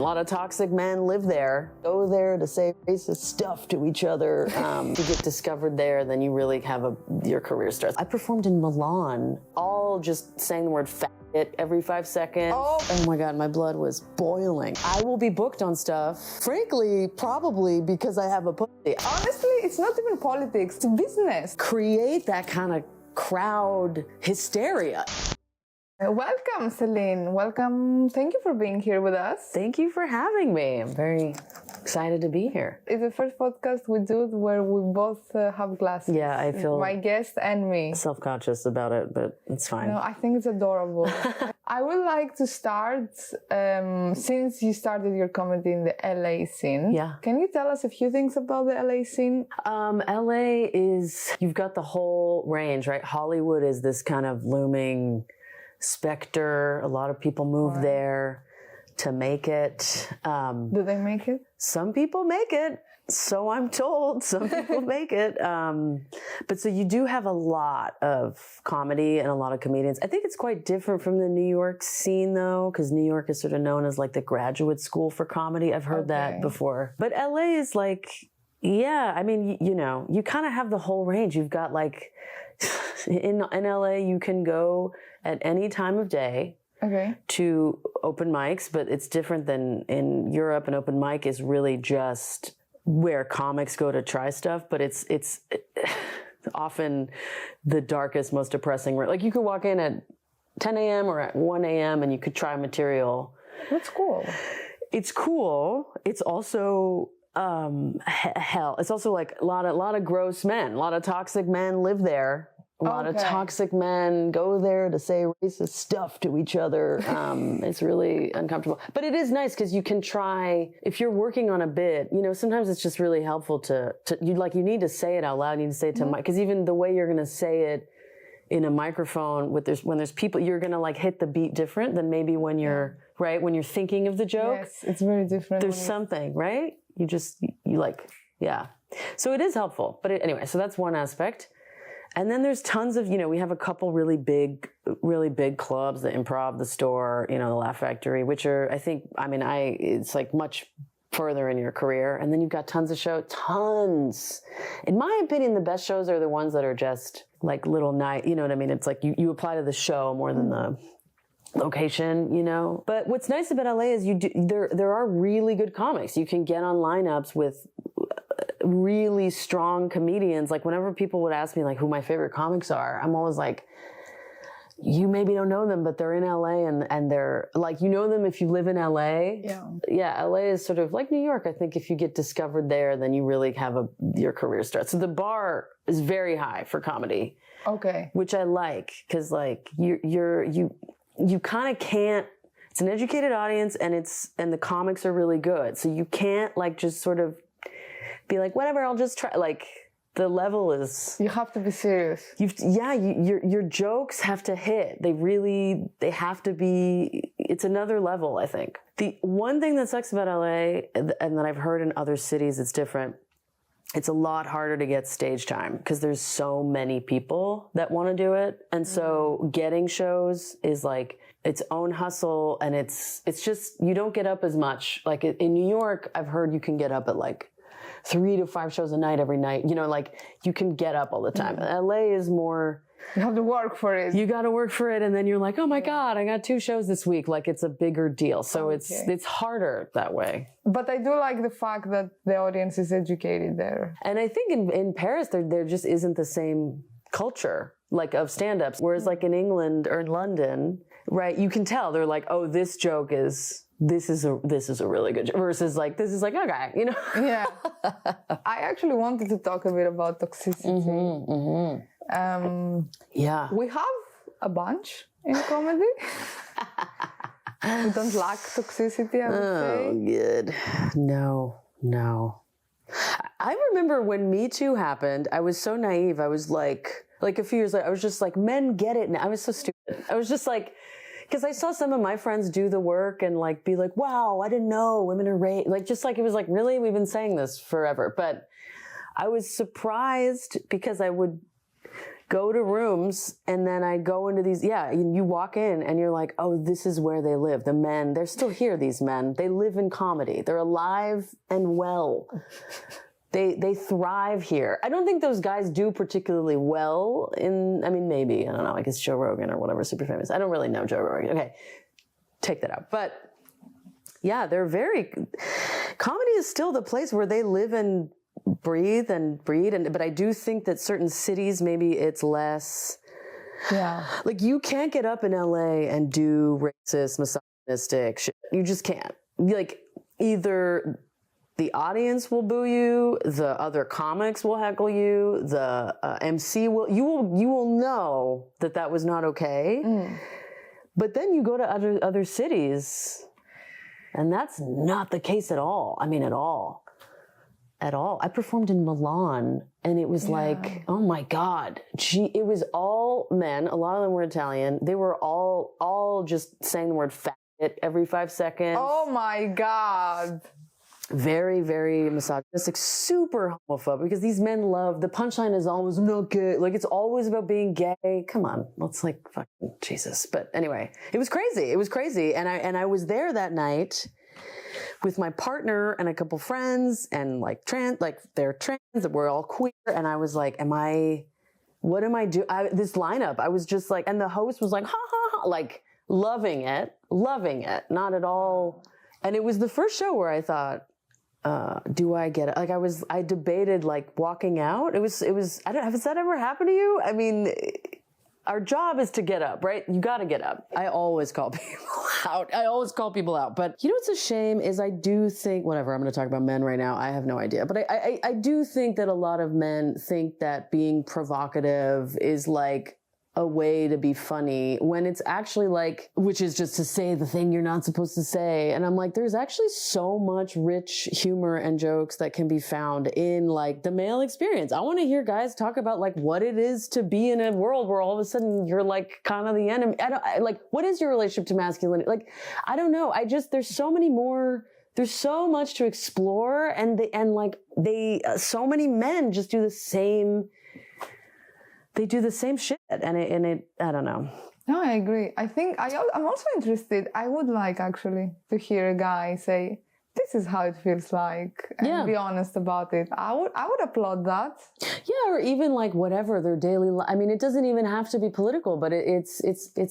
lot of toxic men live there. Go there to say racist stuff to each other. If you get discovered there, then you really have your career starts. I performed in Milan, all just saying the word faggot every 5 seconds. Oh my God, my blood was boiling. I will be booked on stuff, frankly, probably because I have a pussy. Honestly, it's not even politics, it's business. Create that kind of crowd hysteria. Welcome, Celine. Welcome. Thank you for being here with us. Thank you for having me. I'm very excited to be here. It's the first podcast we do where we both have glasses. Yeah, I feel my guest and me. Self-conscious about it, but it's fine. No, I think it's adorable. I would like to start, since you started your comedy in the LA scene. Yeah. Can you tell us a few things about the LA scene? LA is, you've got the whole range, right? Hollywood is this kind of looming specter. A lot of people move there to make it. Do they make it? Some people make it. So I'm told. Some people make it. But so you do have a lot of comedy and a lot of comedians. I think it's quite different from the New York scene, though, because New York is sort of known as like the graduate school for comedy. I've heard that before. But LA is like, yeah, I mean, you know, you kind of have the whole range. You've got like, in LA, you can go at any time of day to open mics, but it's different than in Europe. An open mic is really just where comics go to try stuff, but it's often the darkest, most depressing. Like you could walk in at 10 a.m. or at 1 a.m. and you could try material. That's cool. It's cool. It's also hell. It's also like a lot of gross men. A lot of toxic men live there. A lot of toxic men go there to say racist stuff to each other. It's really uncomfortable. But it is nice because you can try, if you're working on a bit, you know, sometimes it's just really helpful you need to say it out loud. You need to say it to because even the way you're going to say it in a microphone when there's people, you're going to like hit the beat different than maybe when you're, right, when you're thinking of the joke. Yes, it's very different. There's something, right? You like, yeah. So it is helpful. But anyway, so that's one aspect. And then there's tons of, you know, we have a couple really big clubs, the Improv, the Store, you know, the Laugh Factory, which are, it's like much further in your career. And then you've got tons of shows, tons. In my opinion, the best shows are the ones that are just like little night, you know what I mean? It's like you apply to the show more than the location, you know. But what's nice about LA is there are really good comics. You can get on lineups with really strong comedians. Like whenever people would ask me like who my favorite comics are, I'm always like, you maybe don't know them, but they're in LA and they're like, you know them if you live in LA. Yeah, LA is sort of like New York. I think if you get discovered there, then you really have your career starts. So the bar is very high for comedy. Okay. Which I like, because like you kind of can't, it's an educated audience and the comics are really good. So you can't like just sort of be like, whatever, I'll just try. Like the level is, you have to be serious. Your jokes have to hit. They have to be, it's another level, I think. The one thing that sucks about LA, and that I've heard in other cities, it's different. It's a lot harder to get stage time because there's so many people that want to do it. And so getting shows is like its own hustle. And it's just, you don't get up as much. Like in New York, I've heard you can get up at like 3 to 5 shows a night every night. You know, like you can get up all the time. LA is more, you have to work for it. You got to work for it. And then you're like, oh my God, I got 2 shows this week. Like it's a bigger deal. So it's harder that way. But I do like the fact that the audience is educated there. And I think in Paris, there just isn't the same culture like of stand-ups. Whereas like in England or in London, right, you can tell they're like, oh, this joke is, this is a really good joke, versus like, this is like, okay, you know? Yeah. I actually wanted to talk a bit about toxicity. Yeah. We have a bunch in comedy. We don't lack toxicity, I would say. Oh, good. No. I remember when Me Too happened, I was so naive. I was like a few years later, I was just like, men get it now. I was so stupid. I was just like, because I saw some of my friends do the work and like be like, wow, I didn't know women are raped. Like, just like, it was like, really? We've been saying this forever. But I was surprised because I would go to rooms and then I go into these, you walk in and you're like, oh, this is where they live. The men, they're still here, these men. They live in comedy. They're alive and well. They thrive here. I don't think those guys do particularly well maybe, I don't know, I guess Joe Rogan or whatever, super famous. I don't really know Joe Rogan. Okay, take that out. But yeah, comedy is still the place where they live and breathe and breed. But I do think that certain cities, maybe it's less, like you can't get up in LA and do racist, misogynistic shit. You just can't. Like either the audience will boo you, the other comics will heckle you, the MC you will know that was not okay. But then you go to other cities, and that's not the case at all. I mean, at all. I performed in Milan, and it was like, oh my God. It was all men. A lot of them were Italian. They were all just saying the word faggot every 5 seconds. Oh my God. Very, very misogynistic, super homophobic, because these men love, the punchline is always not gay. Like, it's always about being gay. Come on. Let's like, fucking Jesus. But anyway, it was crazy. And I was there that night with my partner and a couple friends and they're trans, we're all queer. And I was like, what am I doing? This lineup, I was just like, and the host was like, ha ha ha, like loving it, not at all. And it was the first show where I thought, do I get it? Like I debated like walking out. It was, I don't know, has that ever happened to you? I mean, our job is to get up, right? You got to get up. I always call people out. But you know what's a shame is I do think, whatever, I'm going to talk about men right now. I have no idea. But I do think that a lot of men think that being provocative is like a way to be funny when it's actually like, which is just to say the thing you're not supposed to say. And I'm like, there's actually so much rich humor and jokes that can be found in like the male experience. I want to hear guys talk about like what it is to be in a world where all of a sudden you're like kind of the enemy. Like, what is your relationship to masculinity? Like, I don't know. There's so much to explore so many men just do the same. They do the same shit, and it I don't know. No, I agree. I think I'm also interested. I would like actually to hear a guy say, "This is how it feels like," and be honest about it. I would applaud that. Yeah, or even like whatever their daily life. I mean, it doesn't even have to be political, but it's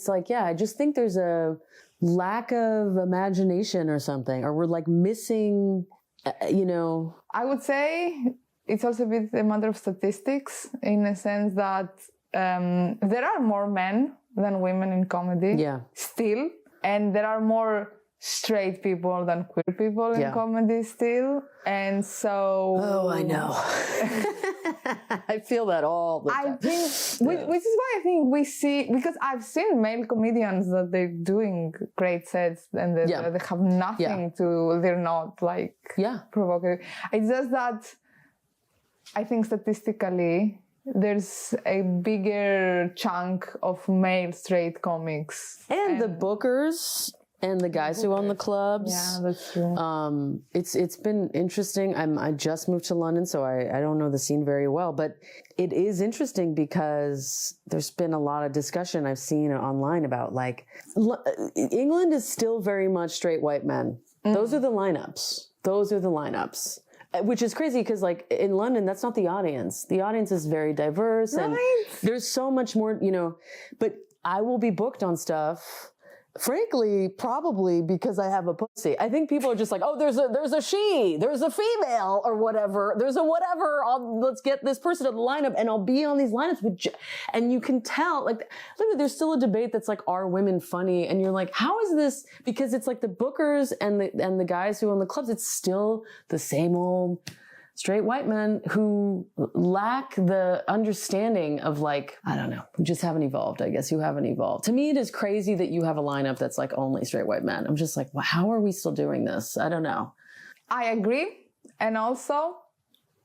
like I just think there's a lack of imagination or something, or we're like missing. I would say. It's also a bit a matter of statistics in a sense that there are more men than women in comedy still. And there are more straight people than queer people in comedy still. And so... Oh, I know. I feel that all the time. I think, which is why I think we see... Because I've seen male comedians that they're doing great sets and they have nothing to... They're not like provocative. It's just that... I think statistically, there's a bigger chunk of male straight comics. And the bookers and the guys who own the clubs. Yeah, that's true. It's been interesting. I just moved to London, so I don't know the scene very well. But it is interesting because there's been a lot of discussion I've seen online about like, England is still very much straight white men. Those are the lineups. Which is crazy because, like, in London, that's not the audience. The audience is very diverse, and there's so much more, But I will be booked on stuff, frankly, probably because I have a pussy. I think people are just like, oh, there's a she, there's a female, or whatever. There's a whatever. Let's get this person to the lineup, and I'll be on these lineups and you can tell, like, literally, there's still a debate that's like, are women funny? And you're like, how is this? Because it's like the bookers and the guys who own the clubs. It's still the same old straight white men who lack the understanding of like, I don't know, who just haven't evolved, I guess, who haven't evolved. To me, it is crazy that you have a lineup that's like only straight white men. I'm just like, well, how are we still doing this? I don't know. I agree. And also,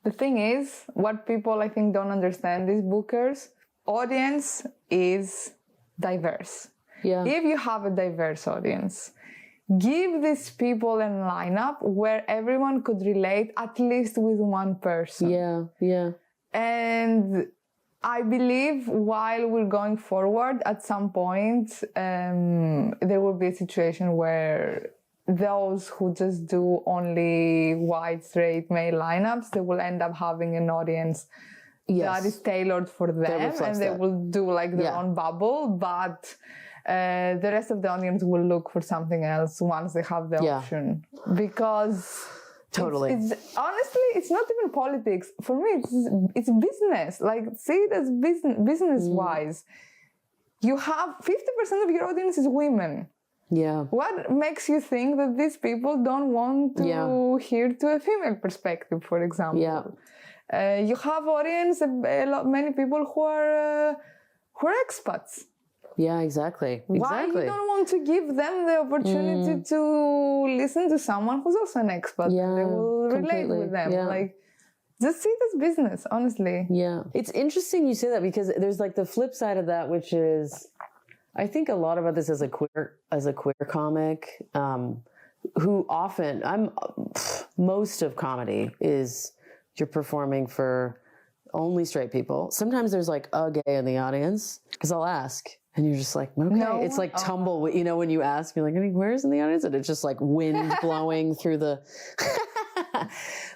the thing is, what people I think don't understand, these bookers, audience is diverse. Yeah. If you have a diverse audience, give these people a lineup where everyone could relate at least with one person. Yeah. And I believe while we're going forward, at some point, there will be a situation where those who just do only white, straight, male lineups, they will end up having an audience that is tailored for them, and they will do like their own bubble, but the rest of the audience will look for something else once they have the option. Because it's honestly, it's not even politics. For me, it's business. Like, see it as business-wise. You have 50% of your audience is women. Yeah. What makes you think that these people don't want to hear to a female perspective, for example? Yeah. You have audience, many people who are expats. Yeah, exactly. Why you don't want to give them the opportunity to listen to someone who's also an expat? Yeah, and they will relate with them. Yeah. Like, just see it as business, honestly. Yeah. It's interesting you say that, because there's like the flip side of that, which is, I think a lot about this as a queer comic, who often, most of comedy is you're performing for only straight people. Sometimes there's like a gay in the audience, because I'll ask. And you're just like, okay. No. It's like tumble, you know, when you ask, you're like, any queers in the audience? And it's just like wind blowing through the...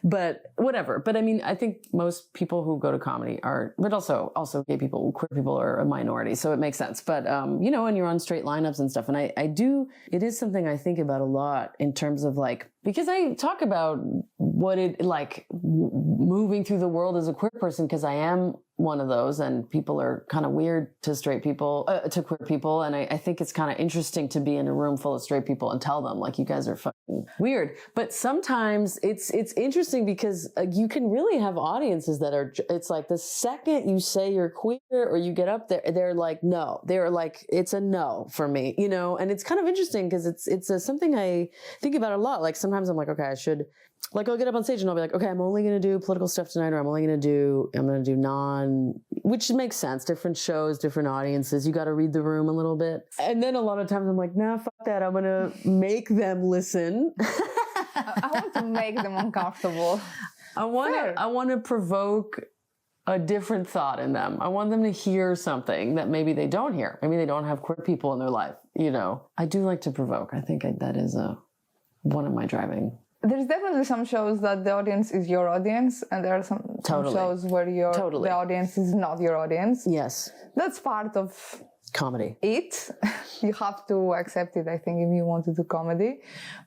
But whatever. But I mean, I think most people who go to comedy are, but also gay people, queer people are a minority. So it makes sense. But, you know, and you're on straight lineups and stuff. And it is something I think about a lot in terms of like, because I talk about what it like moving through the world as a queer person, because I am one of those, and people are kind of weird to straight people, to queer people. And I think it's kind of interesting to be in a room full of straight people and tell them like, you guys are fucking weird. But sometimes it's interesting because you can really have audiences that are, it's like the second you say you're queer or you get up there, they're like, no, they're like, it's a no for me, you know? And it's kind of interesting because it's something I think about a lot. Like sometimes I'm like, okay, I should, like I'll get up on stage and I'll be like, okay, I'm only going to do political stuff tonight, or I'm going to do which makes sense. Different shows, different audiences. You got to read the room a little bit. And then a lot of times I'm like, nah, fuck that. I'm going to make them listen. I want to make them uncomfortable. I want to provoke a different thought in them. I want them to hear something that maybe they don't hear. Maybe they don't have queer people in their life. You know, I do like to provoke. I think that is one of my driving. There's definitely some shows that the audience is your audience, and there are some shows where the audience is not your audience. Yes. That's part of comedy. You have to accept it, I think, if you want to do comedy.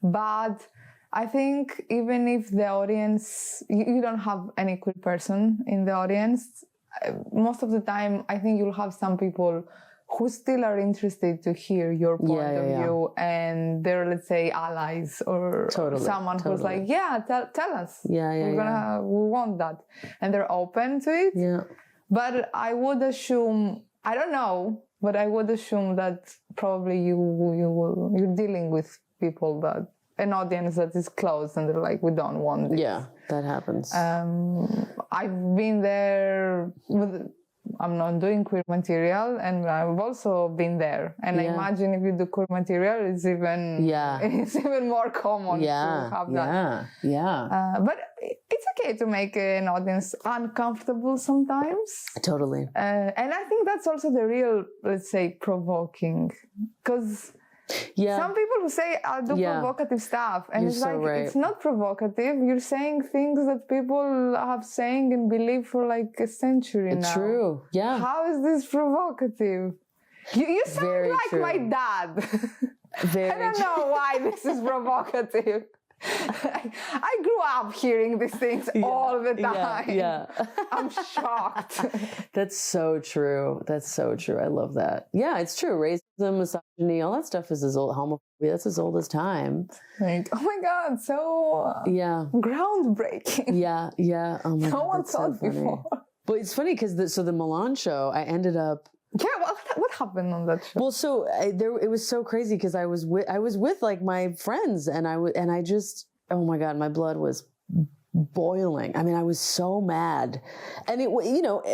But I think even if the audience, you don't have any queer person in the audience, most of the time, I think you'll have some people who still are interested to hear your point of view, and they're, let's say, allies or someone who's like, tell us. We want that. And they're open to it. Yeah. But I would assume, I don't know, but I would assume that probably you're dealing with people that, an audience that is closed, and they're like, we don't want this. Yeah, that happens. I've been there I'm not doing queer material, and I've also been there. And I imagine if you do queer material, it's even more common to have that. But it's okay to make an audience uncomfortable sometimes. Totally. And I think that's also the real, let's say, provoking. Because some people who say, I'll do provocative stuff. And it's like, it's not provocative. You're saying things that people have saying and believe for like a century now. True. Yeah. How is this provocative? You sound like my dad. I don't know why this is provocative. I grew up hearing these things all the time. Yeah. I'm shocked. That's so true. I love that. Yeah, it's true. Racism, misogyny, all that stuff is as old. Homophobia, that's as old as time. Like, oh my God, so groundbreaking. Yeah. Oh my God, no one thought before. But it's funny because the Milan Show, I ended up. Yeah, what happened on that show? Well, so it was so crazy because I was with like my friends, and I just, oh my God, my blood was boiling. I mean, I was so mad, and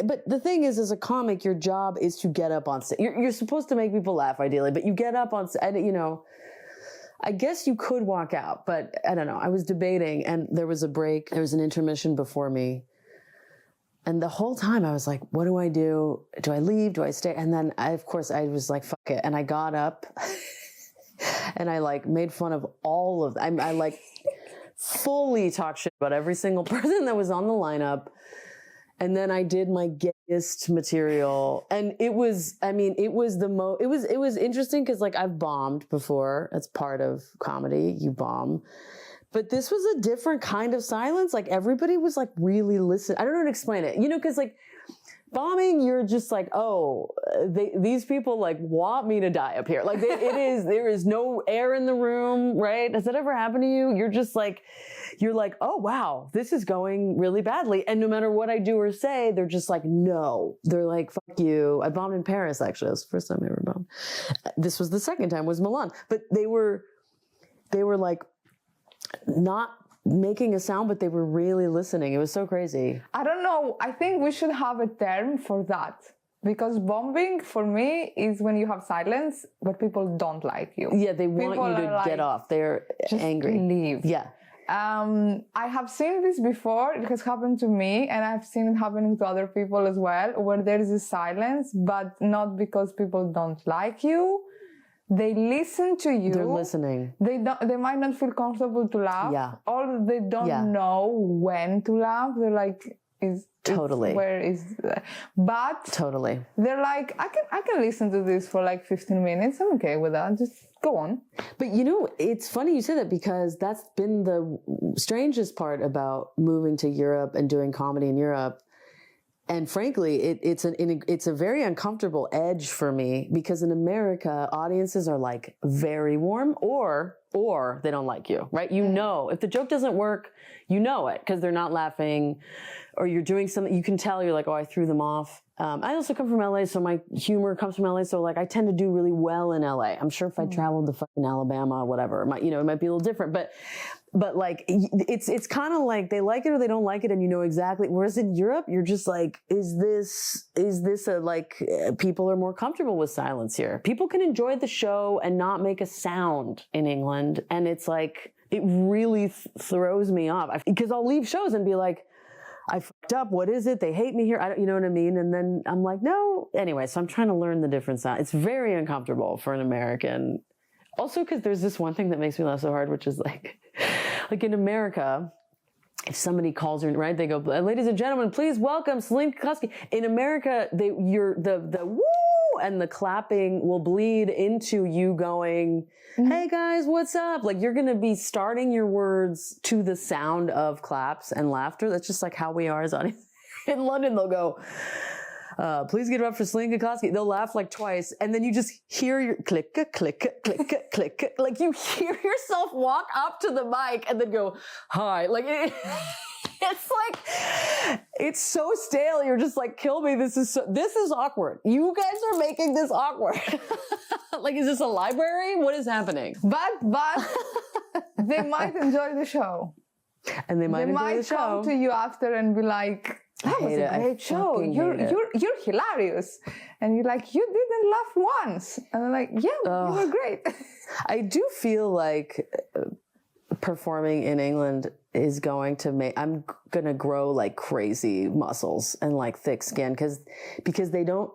but the thing is, as a comic, your job is to get up on stage. You're supposed to make people laugh, ideally, but you get up on stage, and I guess you could walk out, but I don't know. I was debating, and there was a break. There was an intermission before me. And the whole time I was like, what do I do? Do I leave? Do I stay? And then I was like, fuck it. And I got up and I like made fun of all of them. I like fully talked shit about every single person that was on the lineup. And then I did my gayest material. And it was interesting because like I've bombed before. That's part of comedy. You bomb. But this was a different kind of silence. Like everybody was like really listening. I don't know how to explain it. You know, because like bombing, you're just like, oh, these people like want me to die up here. Like there is no air in the room, right? Has that ever happened to you? You're just like, oh wow, this is going really badly. And no matter what I do or say, they're just like, no. They're like, fuck you. I bombed in Paris, actually. That was the first time I ever bombed. This was the second time, was Milan. But they were like, not making a sound, but they were really listening. It was so crazy. I don't know. I think we should have a term for that. Because bombing, for me, is when you have silence, but people don't like you. Yeah, they want you to get off. They're angry. Leave. Yeah. I have seen this before. It has happened to me, and I've seen it happening to other people as well, where there is a silence, but not because people don't like you. They listen to you. They're listening. They might not feel comfortable to laugh. Yeah. Or they don't know when to laugh. They're like, where is that? But totally. They're like, I can listen to this for like 15 minutes. I'm okay with that. Just go on. But you know, it's funny you say that because that's been the strangest part about moving to Europe and doing comedy in Europe. And frankly, it's a very uncomfortable edge for me because in America, audiences are like very warm or they don't like you, right? You know, if the joke doesn't work, you know it because they're not laughing or you're doing something, you can tell you're like, oh, I threw them off. I also come from LA, so my humor comes from LA. So like I tend to do really well in LA. I'm sure if I traveled to fucking Alabama, whatever, it might be a little different, but like, it's kind of like they like it or they don't like it and you know exactly. Whereas in Europe, you're just like, is this people are more comfortable with silence here. People can enjoy the show and not make a sound in England. And it's like, it really throws me off because I'll leave shows and be like, I fucked up. What is it? They hate me here. You know what I mean? And then I'm like, no. Anyway, so I'm trying to learn the different sound. It's very uncomfortable for an American. Also, because there's this one thing that makes me laugh so hard, which is like in America, if somebody calls her, right, they go, ladies and gentlemen, please welcome Celine Kuklowsky. In America, the woo and the clapping will bleed into you going, hey guys, what's up? Like you're going to be starting your words to the sound of claps and laughter. That's just like how we are as audience. In London, they'll go, please get it up for Celine Kuklowsky. They'll laugh like twice, and then you just hear your click, click, click, click. Like you hear yourself walk up to the mic and then go, hi. Like it's like, it's so stale. You're just like, kill me. This is awkward. You guys are making this awkward. Like, is this a library? What is happening? But they might enjoy the show. And they might enjoy the show. They might come to you after and be like, that was a great show. You're hilarious. And you're like, you didn't laugh once. And I'm like, yeah, you were great. I do feel like performing in England is going to I'm going to grow like crazy muscles and like thick skin because they don't,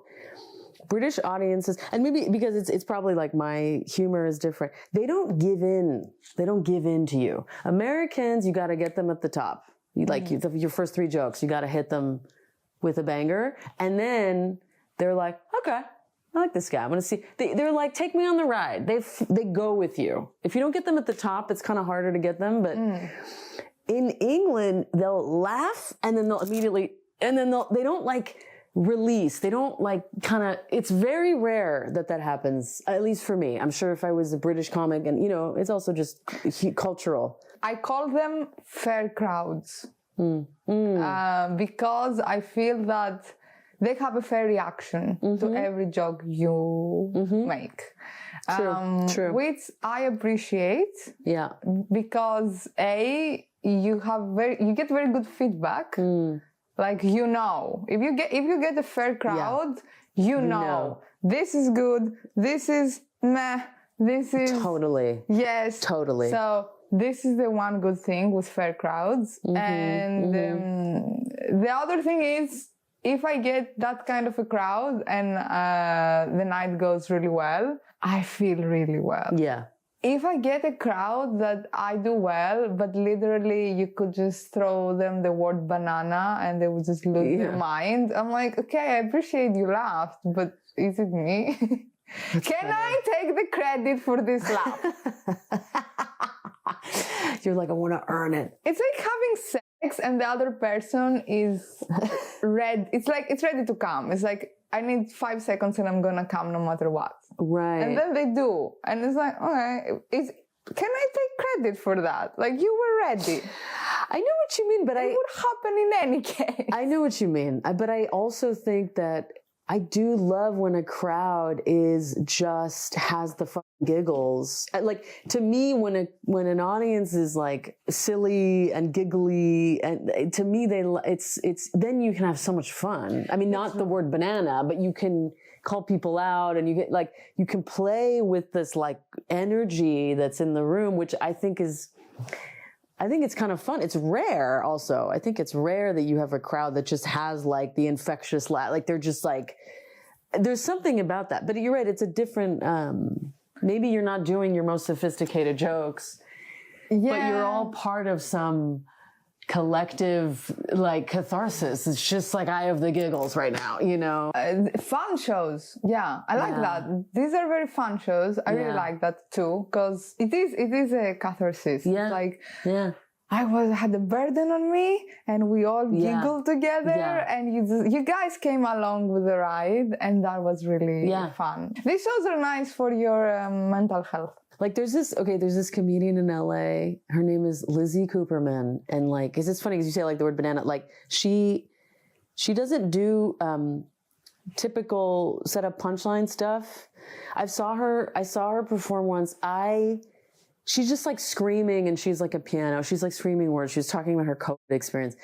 British audiences, and maybe because it's probably like my humor is different. They don't give in. They don't give in to you. Americans, you got to get them at the top. Your first 3 jokes, you got to hit them with a banger. And then they're like, okay, I like this guy. I'm going to see. They're like, take me on the ride. They go with you. If you don't get them at the top, it's kind of harder to get them. But in England, they'll laugh and then they'll immediately, and then they don't like release. They don't like it's very rare that happens, at least for me. I'm sure if I was a British comic and, it's also just cultural. I call them fair crowds because I feel that they have a fair reaction to every joke you make. True. Which I appreciate. Yeah. Because you get very good feedback. Like, if you get a fair crowd, you know this is good, this is meh, this is totally. Yes. Totally. So this is the one good thing with fair crowds. And the other thing is, if I get that kind of a crowd and the night goes really well, I feel really well. Yeah. If I get a crowd that I do well, but literally you could just throw them the word banana and they would just lose their mind, I'm like, okay, I appreciate you laughed, but is it me? Can I take the credit for this laugh? You're like, I want to earn it. It's like having sex and the other person is ready. It's like, it's ready to come. It's like, I need 5 seconds and I'm going to come no matter what. Right. And then they do. And it's like, okay, can I take credit for that? Like, you were ready. I know what you mean, but it would happen in any case. I know what you mean. But I also think that I do love when a crowd has the fucking giggles. Like, to me, when an audience is like silly and giggly, and to me it's then you can have so much fun. I mean, not the word banana, but you can call people out and you can play with this like energy that's in the room, which I think it's kind of fun. It's rare also. I think it's rare that you have a crowd that just has like the infectious laugh. Like they're just like, there's something about that. But you're right. It's a different, maybe you're not doing your most sophisticated jokes, but you're all part of some collective like catharsis. It's just like I have the giggles right now, you know. Fun shows, I like that. These are very fun shows. I really like that too, because it is a catharsis. It's like I had a burden on me, and we all giggled together, and you guys came along with the ride, and that was really fun. These shows are nice for your mental health. Like there's this comedian in LA, her name is Lizzie Cooperman, and like, cause it's funny because you say like the word banana, like she doesn't do, typical set up punchline stuff. I saw her perform once. She's just like screaming and she's like a piano. She's like screaming words. She was talking about her COVID experience.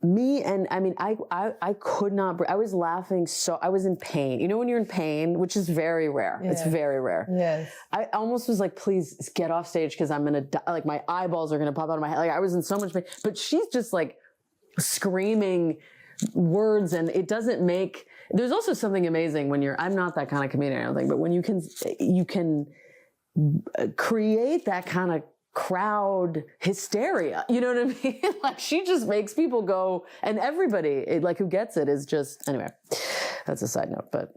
I could not, I was laughing I was in pain. You know when you're in pain, which is very rare. It's very rare. Yes. I almost was like, please get off stage because I'm going to die. Like my eyeballs are going to pop out of my head. Like I was in so much pain. But she's just like screaming words, and it doesn't make, there's also something amazing when I'm not that kind of comedian, I don't think, but when you can create that kind of crowd hysteria, you know what I mean? Like she just makes people go, and everybody like who gets it is just, anyway, that's a side note, but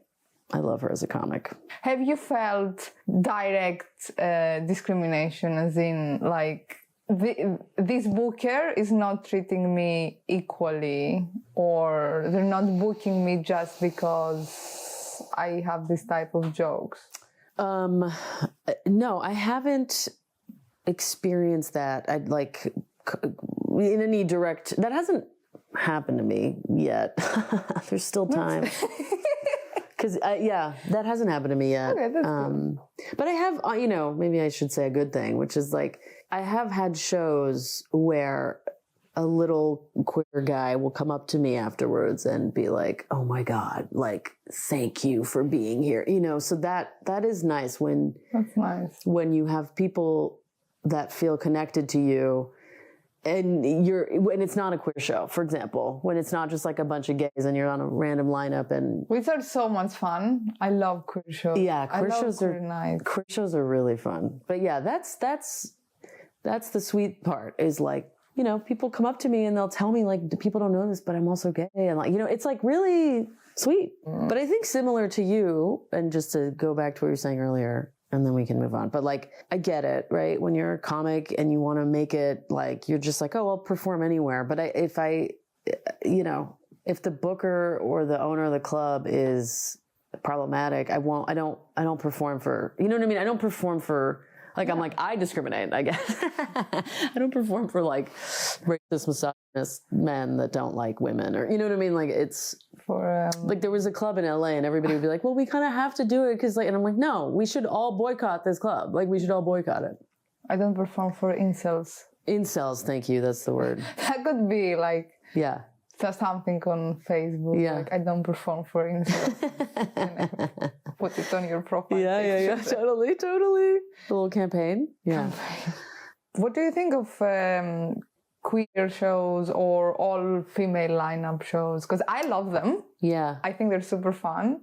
I love her as a comic. Have you felt direct discrimination, as in like this booker is not treating me equally, or they're not booking me just because I have this type of jokes? No, I haven't experienced that. I'd like in any direct, that hasn't happened to me yet. There's still time. Cause that hasn't happened to me yet. Okay, that's good. But I have, maybe I should say a good thing, which is like, I have had shows where a little queer guy will come up to me afterwards and be like, oh my God, like, thank you for being here. So that is nice when, that's nice. When you have people that feel connected to you, and when it's not a queer show, for example, when it's not just like a bunch of gays and you're on a random lineup, and which are so much fun. I love queer shows. Yeah, queer shows are nice. Queer shows are really fun. But yeah, that's the sweet part, is like, people come up to me and they'll tell me like, people don't know this, but I'm also gay, and like, it's like really sweet. But I think similar to you, and just to go back to what you were saying earlier, and then we can move on. But like, I get it, right? When you're a comic and you want to make it like, you're just like, oh, I'll perform anywhere. But if the booker or the owner of the club is problematic, I don't perform for, you know what I mean? I don't perform for, like, I'm like, I discriminate, I guess. I don't perform for like racist, misogynist men that don't like women, or, you know what I mean? Like, it's for, like there was a club in LA and everybody would be like, well, we kind of have to do it because like, and I'm like, no, we should all boycott this club. Like, we should all boycott it. I don't perform for incels. Incels, thank you. That's the word. That could be like, yeah, just something on Facebook. Yeah. Like, I don't perform for incels. Put it on your profile. Yeah. Totally. A little campaign. Yeah. What do you think of queer shows or all-female lineup shows? Because I love them. Yeah. I think they're super fun.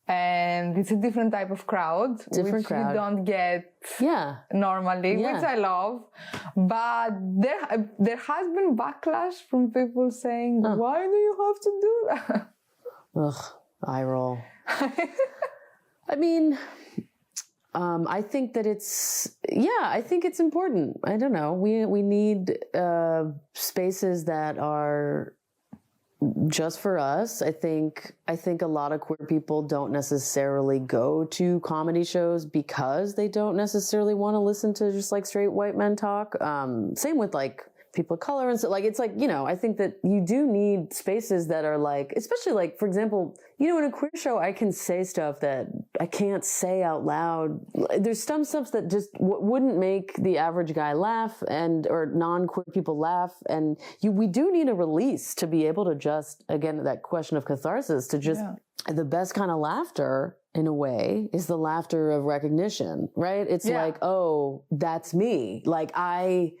And it's a different type of crowd, which you don't get normally, which I love. But there has been backlash from people saying, why do you have to do that? Ugh, eye roll. I mean, I think that I think it's important. I don't know. We need spaces that are just for us. I think a lot of queer people don't necessarily go to comedy shows because they don't necessarily want to listen to just like straight white men talk. Same with like people of color and so like it's like, you know, I think that you do need spaces that are like, especially like, for example, you know, in a queer show I can say stuff that I can't say out loud. There's some stuff that just wouldn't make the average guy laugh or non-queer people laugh, and we do need a release to be able to just, again, that question of catharsis, to just the best kind of laughter in a way is the laughter of recognition, right? It's like, oh, that's me. Like I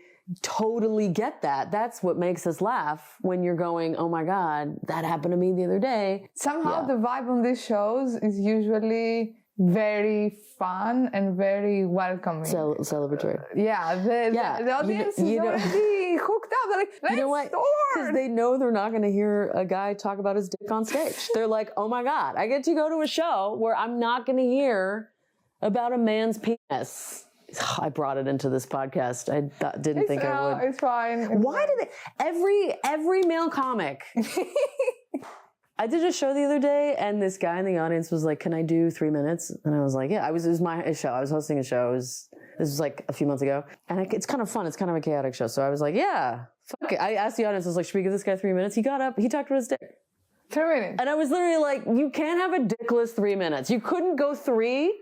totally get that. That's what makes us laugh when you're going, oh my God, that happened to me the other day. Somehow the vibe on these shows is usually very fun and very welcoming. Celebratory. The audience is already hooked up. They're like, let's because they know they're not going to hear a guy talk about his dick on stage. They're like, oh my God, I get to go to a show where I'm not going to hear about a man's penis. I brought it into this podcast. I didn't think I would. It's fine. Why did every male comic? I did a show the other day, and this guy in the audience was like, "Can I do 3 minutes?" And I was like, "Yeah." It was my show. I was hosting a show. This was like a few months ago, and it's kind of fun. It's kind of a chaotic show. So I was like, "Yeah, fuck it." I asked the audience. I was like, "Should we give this guy 3 minutes?" He got up. He talked about his dick. 3 minutes. And I was literally like, "You can't have a dickless 3 minutes. You couldn't go 3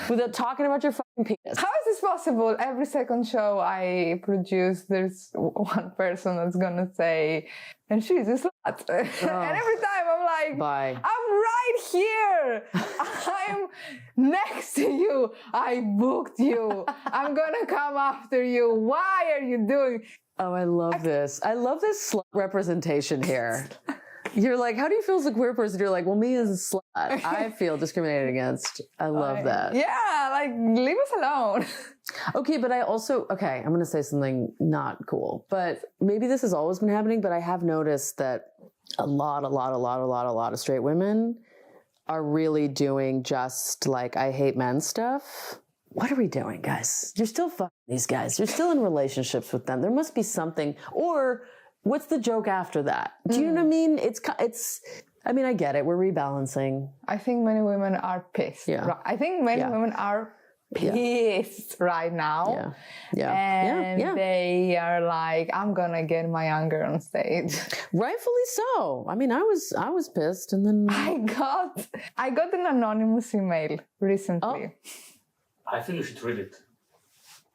without talking about your fucking penis." How is this possible? Every second show I produce, there's one person that's gonna say, and she's a slut. And every time I'm like, bye. I'm right here. I'm next to you. I booked you. I'm gonna come after you. Why are you doing? Oh, I love this. I love this slut representation here. You're like, how do you feel as a queer person? You're like, well, me as a slut, I feel discriminated against. I love that. Yeah, like, leave us alone. Okay, but I'm going to say something not cool, but maybe this has always been happening, but I have noticed that a lot of straight women are really doing just like, I hate men stuff. What are we doing, guys? You're still fucking these guys. You're still in relationships with them. There must be something, or what's the joke after that? Do you know what I mean? I mean, I get it. We're rebalancing. I think many women are pissed. Yeah. I think many women are pissed right now. And they are like, I'm going to get my anger on stage. Rightfully so. I mean, I was pissed, and then I got an anonymous email recently. I think you should read it.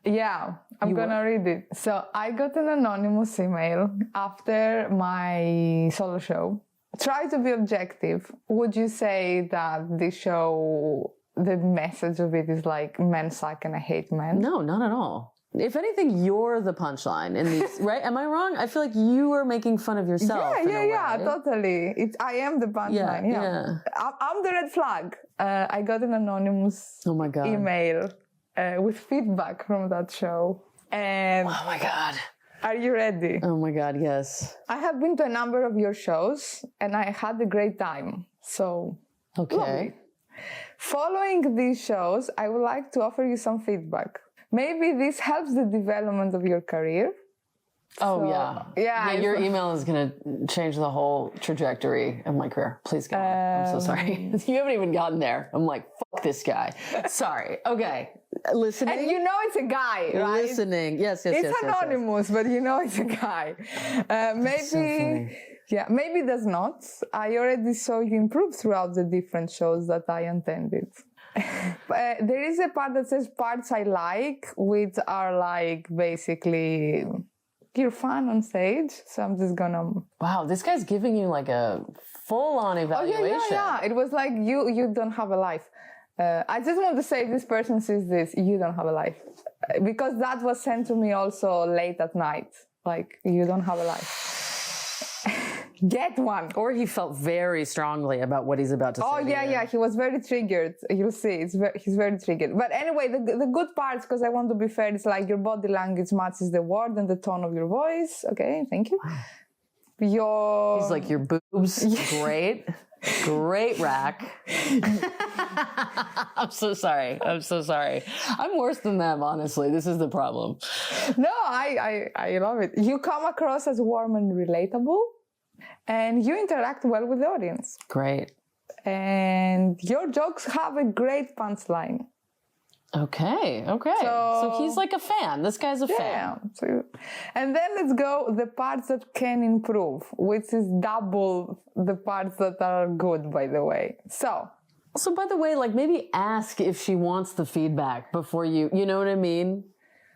Yeah, I'm gonna read it. So I got an anonymous email after my solo show. Try to be objective. Would you say that this show, the message of it is like, men suck and I hate men? No, not at all. If anything, you're the punchline in these, right? Am I wrong? I feel like you are making fun of yourself. Yeah, totally. I am the punchline. Yeah. I'm the red flag. I got an anonymous email with feedback from that show. And oh my God. Are you ready? Oh my God, yes. I have been to a number of your shows and I had a great time. So, lovely. Following these shows, I would like to offer you some feedback. Maybe this helps the development of your career. Oh, so, yeah. Your email is going to change the whole trajectory of my career. Please go on. I'm so sorry. You haven't even gotten there. I'm like, fuck this guy. Sorry. Okay. Listening. And you know it's a guy, right? Listening. Yes. It's anonymous, but you know it's a guy. Maybe, maybe it does not. I already saw you improve throughout the different shows that I attended. There is a part that says parts I like, which are like basically you're fun on stage. So I'm just gonna. Wow, this guy's giving you like a full-on evaluation. Oh, yeah. It was like you don't have a life. I just want to say, if this person sees this, you don't have a life. because that was sent to me also late at night. Like, you don't have a life. Get one. Or he felt very strongly about what he's about to say. Oh, yeah. He was very triggered. You'll see. He's very triggered. But anyway, the good parts, because I want to be fair, it's like your body language matches the word and the tone of your voice. Okay, thank you. Wow. He's like, your boobs, great. Great rack. I'm so sorry. I'm worse than them, honestly. This is the problem. No, I love it. You come across as warm and relatable, and you interact well with the audience. Great. And your jokes have a great punchline. Okay. So he's like a fan. This guy's a fan. Yeah. And then let's go the parts that can improve, which is double the parts that are good, by the way. So by the way, like, maybe ask if she wants the feedback before you know what I mean?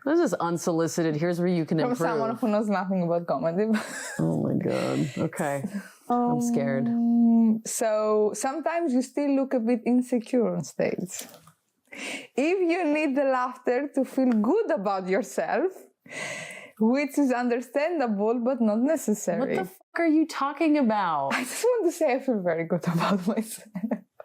This is unsolicited. Here's where you can improve. From someone who knows nothing about comedy. Oh my God. Okay. I'm scared. So sometimes you still look a bit insecure on stage. If you need the laughter to feel good about yourself, which is understandable but not necessary. What the fuck are you talking about? I just want to say I feel very good about myself.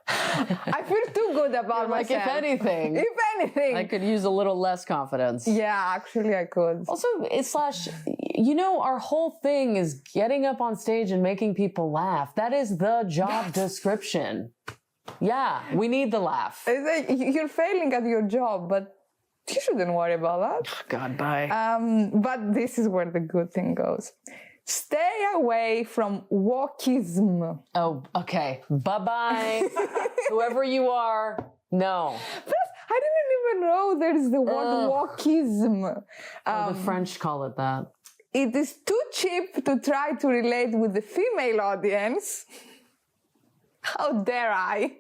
I feel too good about myself. If anything, I could use a little less confidence. Yeah, actually I could. Also, our whole thing is getting up on stage and making people laugh. That is the job description. Yeah, we need the laugh. It's like you're failing at your job, but you shouldn't worry about that. Oh, God, bye. But this is where the good thing goes. Stay away from wokeism. Oh, okay. Bye-bye. Whoever you are, no. Plus, I didn't even know there's the word wokeism. The French call it that. It is too cheap to try to relate with the female audience. How dare I?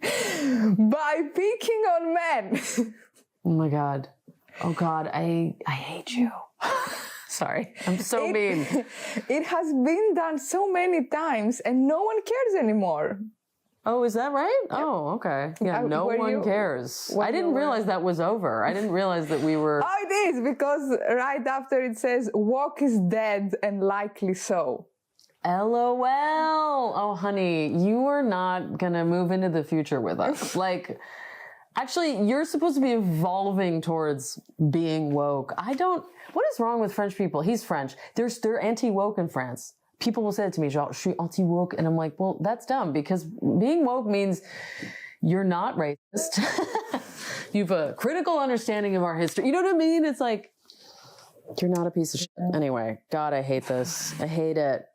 By picking on men. Oh my God. Oh God, I hate you. Sorry, I'm so mean. It has been done so many times and no one cares anymore. Oh, is that right? Yep. Oh, okay. Yeah, no one cares. I didn't realize that was over. I didn't realize that we were... Oh, it is, because right after it says, woke is dead and likely so. LOL. Oh, honey, you are not gonna move into the future with us. Like, actually, you're supposed to be evolving towards being woke. What is wrong with French people? He's French. They're anti-woke in France. People will say it to me, genre, je suis anti-woke. And I'm like, well, that's dumb, because being woke means you're not racist. You have a critical understanding of our history. You know what I mean? It's like, you're not a piece of shit. Anyway, God, I hate this. I hate it.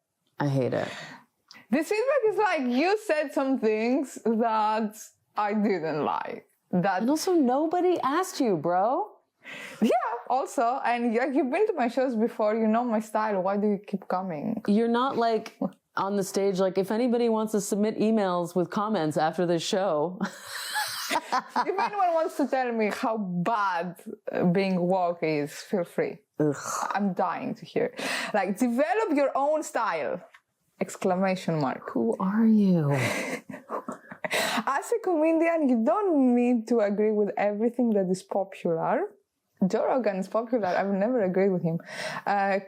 This feedback is like, you said some things that I didn't like. And also, nobody asked you, bro. Yeah, also. And you've been to my shows before. You know my style. Why do you keep coming? You're not like on the stage, like, if anybody wants to submit emails with comments after this show. If anyone wants to tell me how bad being woke is, feel free. Ugh. I'm dying to hear. Like, develop your own style! Exclamation mark. Who are you? As a comedian, you don't need to agree with everything that is popular. Joe Rogan is popular. I will never agree with him.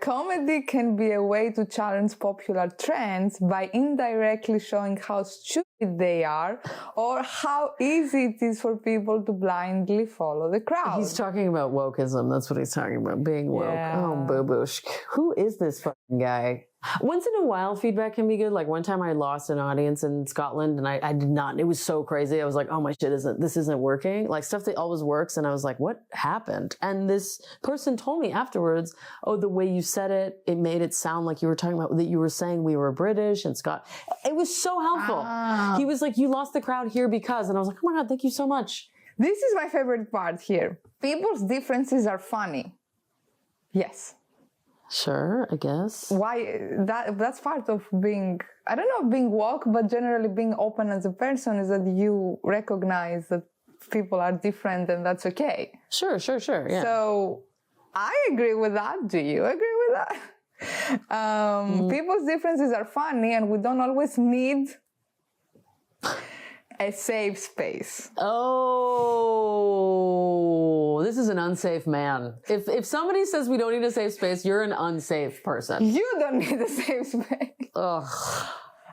Comedy can be a way to challenge popular trends by indirectly showing how stupid they are or how easy it is for people to blindly follow the crowd. He's talking about wokeism. That's what he's talking about, being woke. Yeah. Oh, boo-boosh. Who is this fucking guy? Once in a while, feedback can be good. Like, one time I lost an audience in Scotland and I did not, it was so crazy. I was like, oh my shit, this isn't working. Like, stuff that always works. And I was like, what happened? And this person told me afterwards, oh, the way you said it, it made it sound like you were talking about that you were saying we were British and Scott. It was so helpful. He was like, you lost the crowd here because, and I was like, oh my God, thank you so much. This is my favorite part here. People's differences are funny. Yes. Sure, I guess. Why? That's part of being, I don't know, being woke, but generally being open as a person is that you recognize that people are different and that's okay. Sure, yeah. So I agree with that. Do you agree with that? People's differences are funny and we don't always need a safe space? Oh, this is an unsafe man. If somebody says we don't need a safe space, you're an unsafe person. You don't need a safe space. Ugh.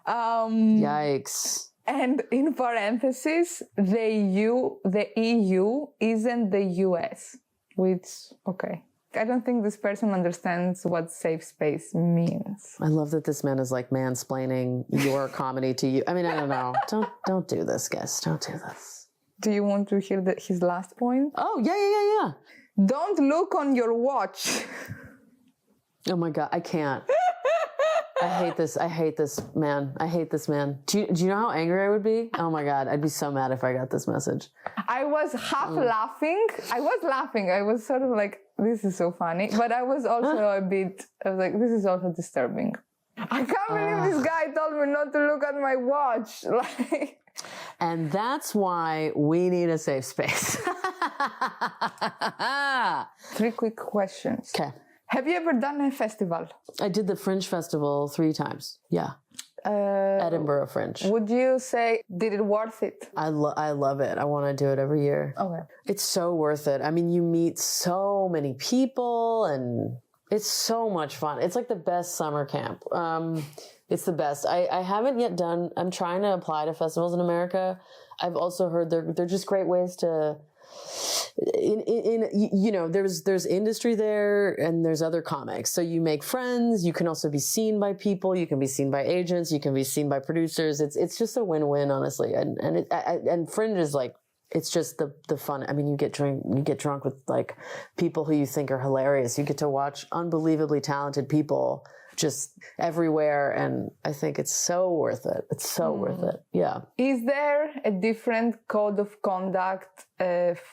Yikes. And in parentheses, the EU isn't the US, which, okay. I don't think this person understands what safe space means. I love that this man is like mansplaining your comedy to you. I mean, I don't know. Don't do this, guys. Don't do this. Do you want to hear his last point? Oh, yeah. Don't look on your watch. Oh my God, I can't. I hate this man. I hate this man. Do you know how angry I would be? Oh my God, I'd be so mad if I got this message. I was half laughing. I was sort of like, this is so funny. But I was also I was like, this is also disturbing. I can't believe this guy told me not to look at my watch. Like, and that's why we need a safe space. 3 quick questions. Okay. Have you ever done a festival? I did the Fringe Festival 3 times. Yeah. Edinburgh Fringe. Would you say, did it worth it? I love it. I want to do it every year. Okay. It's so worth it. I mean, you meet so many people and it's so much fun. It's like the best summer camp. It's the best. I haven't yet done, I'm trying to apply to festivals in America. I've also heard they're just great ways to, there's industry there and there's other comics. So you make friends. You can also be seen by people. You can be seen by agents. You can be seen by producers. It's just a win-win, honestly. And Fringe is like, it's just the fun. I mean, you get drunk with like people who you think are hilarious. You get to watch unbelievably talented people just everywhere. And I think it's so worth it. It's so worth it. Yeah. Is there a different code of conduct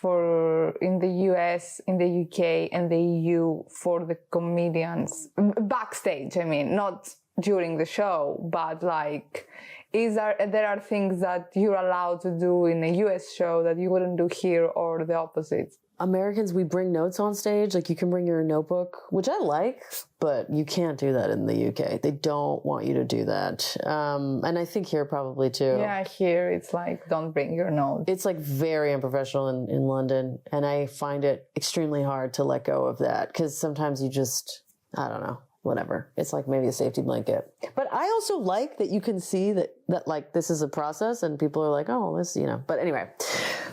for in the US, in the UK, and the EU for the comedians backstage? I mean, not during the show, but like, there are things that you're allowed to do in a US show that you wouldn't do here, or the opposite? Americans, we bring notes on stage. Like you can bring your notebook, which I like, but you can't do that in the UK. They don't want you to do that. And I think here probably too. Yeah, here it's like, don't bring your notes. It's like very unprofessional in London. And I find it extremely hard to let go of that because sometimes you just, I don't know. Whatever. It's like maybe a safety blanket. But I also like that you can see that like this is a process and people are like, oh, this, But anyway,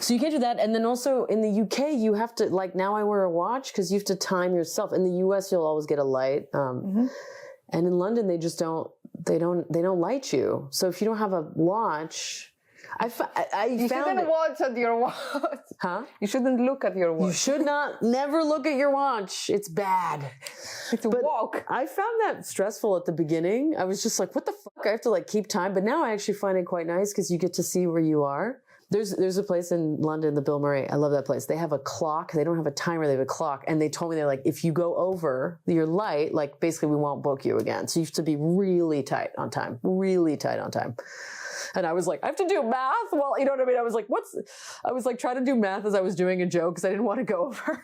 so you can't do that. And then also in the UK, you have to, like now I wear a watch because you have to time yourself. In the US, you'll always get a light. And in London, they just don't light you. So if you don't have a watch, you shouldn't watch at your watch. Huh? You shouldn't look at your watch. You should never look at your watch. It's bad. It's a walk. I found that stressful at the beginning. I was just like, what the fuck? I have to like keep time. But now I actually find it quite nice because you get to see where you are. There's a place in London, the Bill Murray. I love that place. They have a clock. They don't have a timer. They have a clock. And they told me, they're like, if you go over your light, like basically we won't book you again. So you have to be really tight on time. Really tight on time. And I was like, I have to do math? Well, you know what I mean? I was like, trying to do math as I was doing a joke because I didn't want to go over.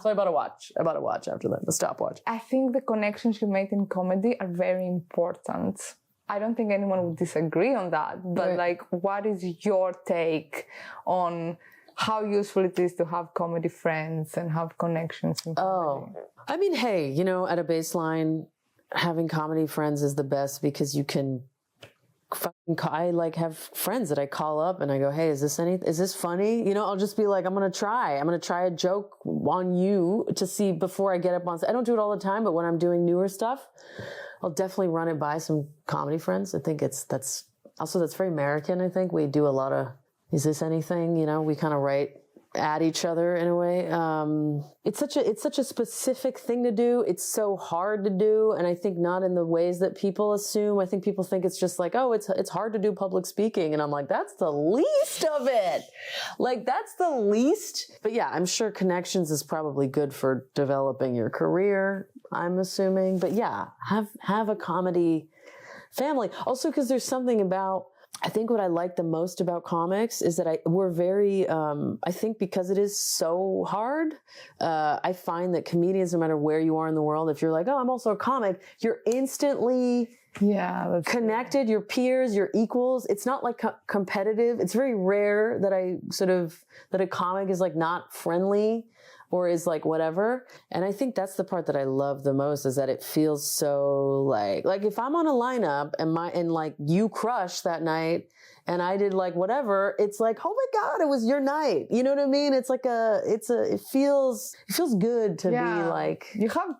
So I bought a watch. After that, a stopwatch. I think the connections you made in comedy are very important. I don't think anyone would disagree on that. But right. Like, what is your take on how useful it is to have comedy friends and have connections in comedy? Oh, I mean, hey, at a baseline, having comedy friends is the best because you can I like have friends that I call up and I go, hey, is this funny? I'll just be like, I'm going to try a joke on you to see before I get up on stage. I don't do it all the time, but when I'm doing newer stuff, I'll definitely run it by some comedy friends. I think that's very American. I think we do a lot of, is this anything? We kind of write at each other in a way. It's such a specific thing to do. It's so hard to do. And I think not in the ways that people assume. I think people think it's just like, oh, it's hard to do public speaking. And I'm like, that's the least of it. Like, that's the least. But yeah, I'm sure connections is probably good for developing your career, I'm assuming. But yeah, have a comedy family. Also, because there's something about, I think what I like the most about comics is that we're very, I think because it is so hard, I find that comedians, no matter where you are in the world, if you're like, oh, I'm also a comic, you're instantly connected, your peers, your equals. It's not like competitive. It's very rare that that a comic is like not friendly or is like whatever. And I think that's the part that I love the most, is that it feels so like if I'm on a lineup and like you crushed that night and I did like whatever, it's like, oh my God, it was your night. You know what I mean? It's like it feels good to be like. You have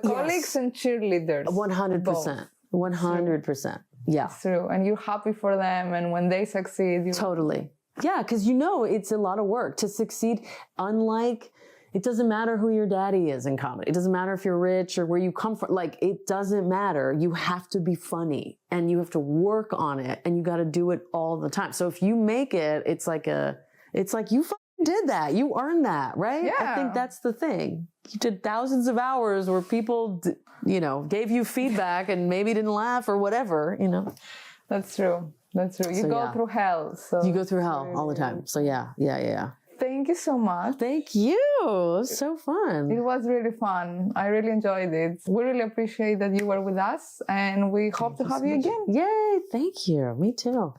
colleagues and cheerleaders. 100%. 100%. Yeah. It's true. And you're happy for them. And when they succeed. Totally. Yeah, because it's a lot of work to succeed. Unlike, it doesn't matter who your daddy is in comedy. It doesn't matter if you're rich or where you come from. Like, it doesn't matter. You have to be funny and you have to work on it and you got to do it all the time. So if you make it, it's like you fucking did that. You earned that, right? Yeah. I think that's the thing. You did thousands of hours where people, gave you feedback and maybe didn't laugh or whatever, That's true. That's true. You go through hell. So you go through hell all the time. So yeah. Thank you so much. Thank you. It was so fun. It was really fun. I really enjoyed it. We really appreciate that you were with us and we hope to have you again. Yay. Thank you. Me too.